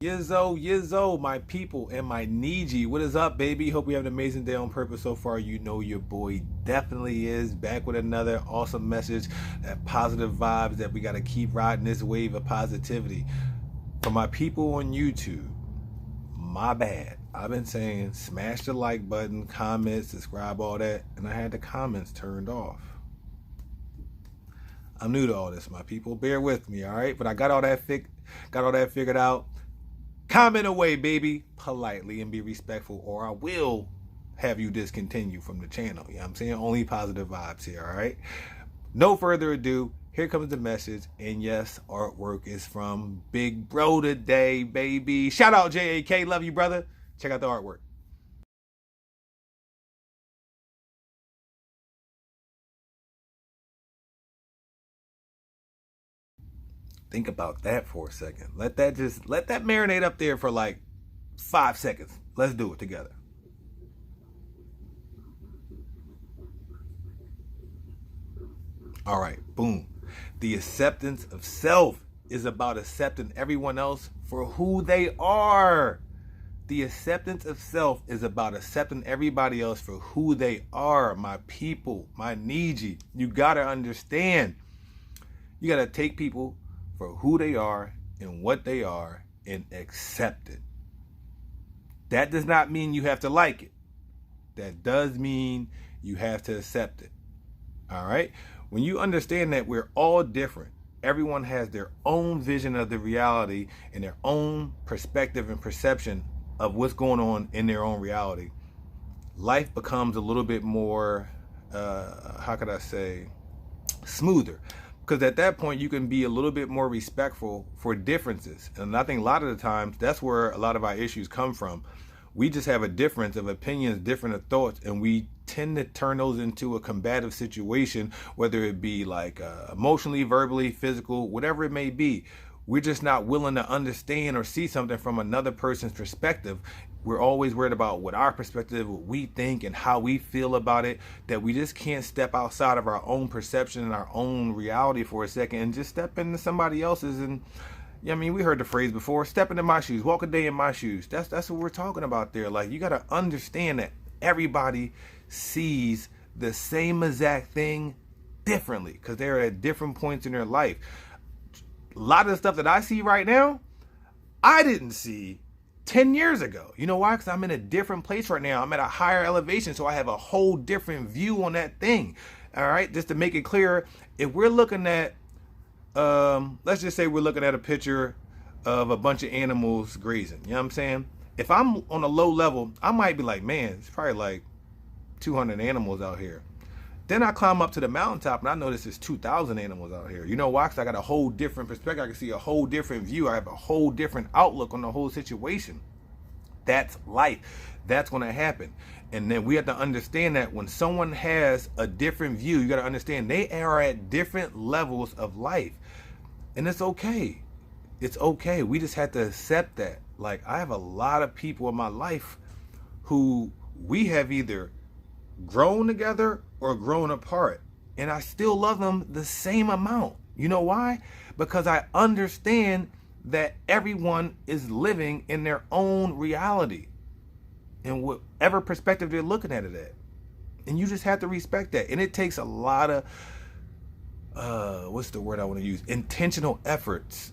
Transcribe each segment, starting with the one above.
Yizzo, my people and my Niji. What is up, baby? Hope you have an amazing day on purpose so far. You know your boy definitely is back with another awesome message, that positive vibes that we got to keep riding this wave of positivity. For my people on YouTube, my bad. I've been saying smash the like button, comment, subscribe, all that, and I had the comments turned off. I'm new to all this, my people. Bear with me, all right? But I got all that figured out. Comment away, baby, politely, and be respectful, or I will have you discontinue from the channel. You know what I'm saying? Only positive vibes here, all right? No further ado, here comes the message. And yes, artwork is from Big Bro today, baby. Shout out JAK. Love you, brother. Check out the artwork. Think about that for a second. Let that marinate up there for like 5 seconds. Let's do it together. All right, boom. The acceptance of self is about accepting everyone else for who they are. The acceptance of self is about accepting everybody else for who they are, my people, my Niji. You gotta understand. You gotta take people for who they are and what they are and accept it. That does not mean you have to like it. That does mean you have to accept it. All right? When you understand that we're all different, everyone has their own vision of the reality and their own perspective and perception of what's going on in their own reality, life becomes a little bit more, how could I say, smoother. Because at that point, you can be a little bit more respectful for differences. And I think a lot of the times, that's where a lot of our issues come from. We just have a difference of opinions, different of thoughts, and we tend to turn those into a combative situation, whether it be like emotionally, verbally, physical, whatever it may be. We're just not willing to understand or see something from another person's perspective. We're always worried about what our perspective, what we think, and how we feel about it, that we just can't step outside of our own perception and our own reality for a second and just step into somebody else's. And I mean, we heard the phrase before, step into my shoes, walk a day in my shoes. That's what we're talking about there. Like, you got to understand that everybody sees the same exact thing differently because they're at different points in their life. A lot of the stuff that I see right now, I didn't see 10 years ago. You know why? Because I'm in a different place right now. I'm at a higher elevation, so I have a whole different view on that thing. All right, just to make it clear, if we're looking at, let's just say we're looking at a picture of a bunch of animals grazing. You know what I'm saying? If I'm on a low level, I might be like, man, it's probably like 200 animals out here. Then I climb up to the mountaintop and I notice there's 2,000 animals out here. You know why? Because I got a whole different perspective. I can see a whole different view. I have a whole different outlook on the whole situation. That's life. That's going to happen. And then we have to understand that when someone has a different view, you got to understand they are at different levels of life. And it's okay. It's okay. We just have to accept that. Like, I have a lot of people in my life who we have either grown together or grown apart, and I still love them the same amount. You know why? Because I understand that everyone is living in their own reality and whatever perspective they're looking at it at, and you just have to respect that. And it takes a lot of what's the word I want to use, intentional efforts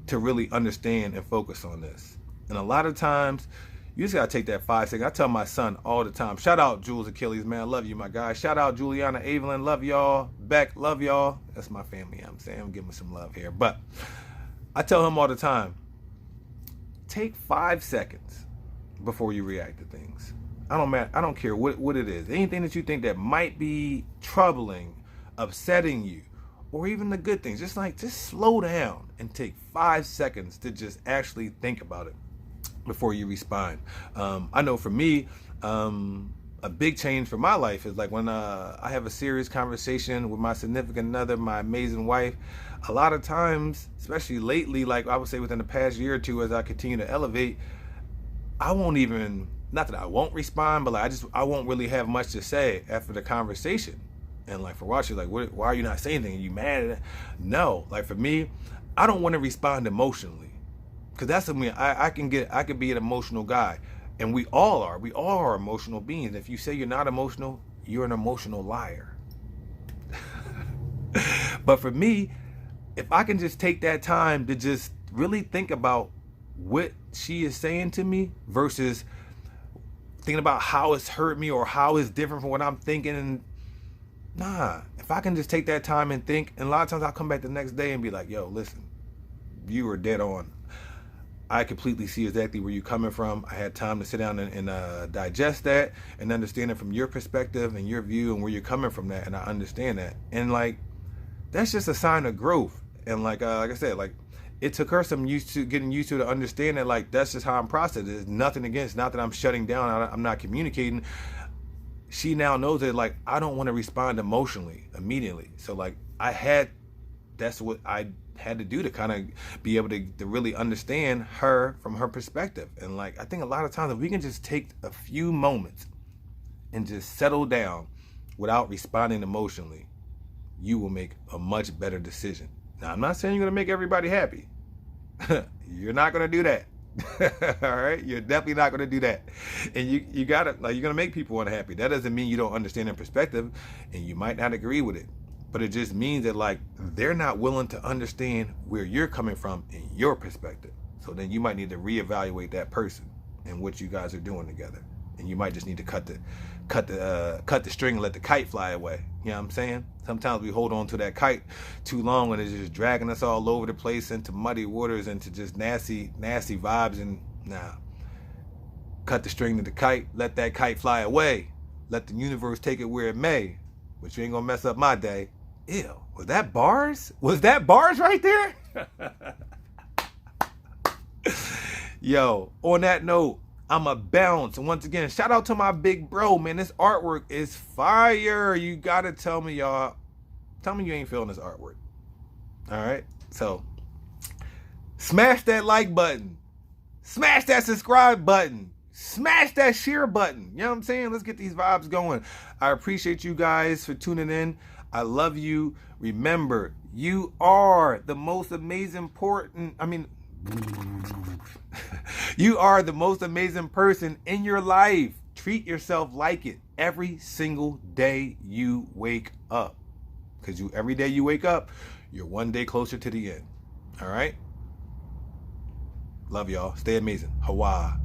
to really understand and focus on this. And a lot of times you just gotta take that 5 seconds. I tell my son all the time. Shout out Jules Achilles, man. I love you, my guy. Shout out Juliana Evelyn. Love y'all. Beck, love y'all. That's my family. I'm saying I'm giving some love here. But I tell him all the time, take 5 seconds before you react to things. I don't care what it is. Anything that you think that might be troubling, upsetting you, or even the good things. Just slow down and take 5 seconds to just actually think about it before you respond. I know for me, a big change for my life is like when I have a serious conversation with my significant other, my amazing wife. A lot of times, especially lately, like I would say within the past year or two, as I continue to elevate, I won't even, not that I won't respond, but like I won't really have much to say after the conversation. And like for Watch, she's like, why are you not saying anything? Are you mad at it? No, like for me, I don't want to respond emotionally because that's something I could be an emotional guy, and we all are emotional beings. If you say you're not emotional, you're an emotional liar. But for me, if I can just take that time to just really think about what she is saying to me versus thinking about how it's hurt me or how it's different from what I'm thinking, and if I can just take that time and think, and a lot of times I'll come back the next day and be like, yo, listen, you were dead on. I completely see exactly where you're coming from. I had time to sit down and digest that and understand it from your perspective and your view and where you're coming from that, and I understand that. And like, that's just a sign of growth. And like I said, like, it took her some getting used to understand that, like, that's just how I'm processing. There's nothing against, not that I'm shutting down, I'm not communicating. She now knows that, like, I don't want to respond emotionally immediately. So like, that's what I had to do to kind of be able to really understand her from her perspective. And like, I think a lot of times if we can just take a few moments and just settle down without responding emotionally, you will make a much better decision. Now, I'm not saying you're going to make everybody happy. You're not going to do that. All right? You're definitely not going to do that. And you got to, like, you're going to make people unhappy. That doesn't mean you don't understand their perspective, and you might not agree with it. But it just means that, like, they're not willing to understand where you're coming from in your perspective. So then you might need to reevaluate that person and what you guys are doing together. And you might just need to cut the string and let the kite fly away. You know what I'm saying? Sometimes we hold on to that kite too long, and it's just dragging us all over the place into muddy waters, into just nasty vibes. And cut the string to the kite, let that kite fly away, let the universe take it where it may, but you ain't gonna mess up my day. Ew, was that bars? Was that bars right there? Yo, on that note, I'm a bounce. And once again, shout out to my big bro, man. This artwork is fire. You gotta tell me, y'all. Tell me you ain't feeling this artwork. All right? So, smash that like button. Smash that subscribe button. Smash that share button. You know what I'm saying? Let's get these vibes going. I appreciate you guys for tuning in. I love you. Remember, you are the most amazing you are the most amazing person in your life. Treat yourself like it every single day you wake up. Because every day you wake up, you're one day closer to the end. All right? Love y'all. Stay amazing. Hawa.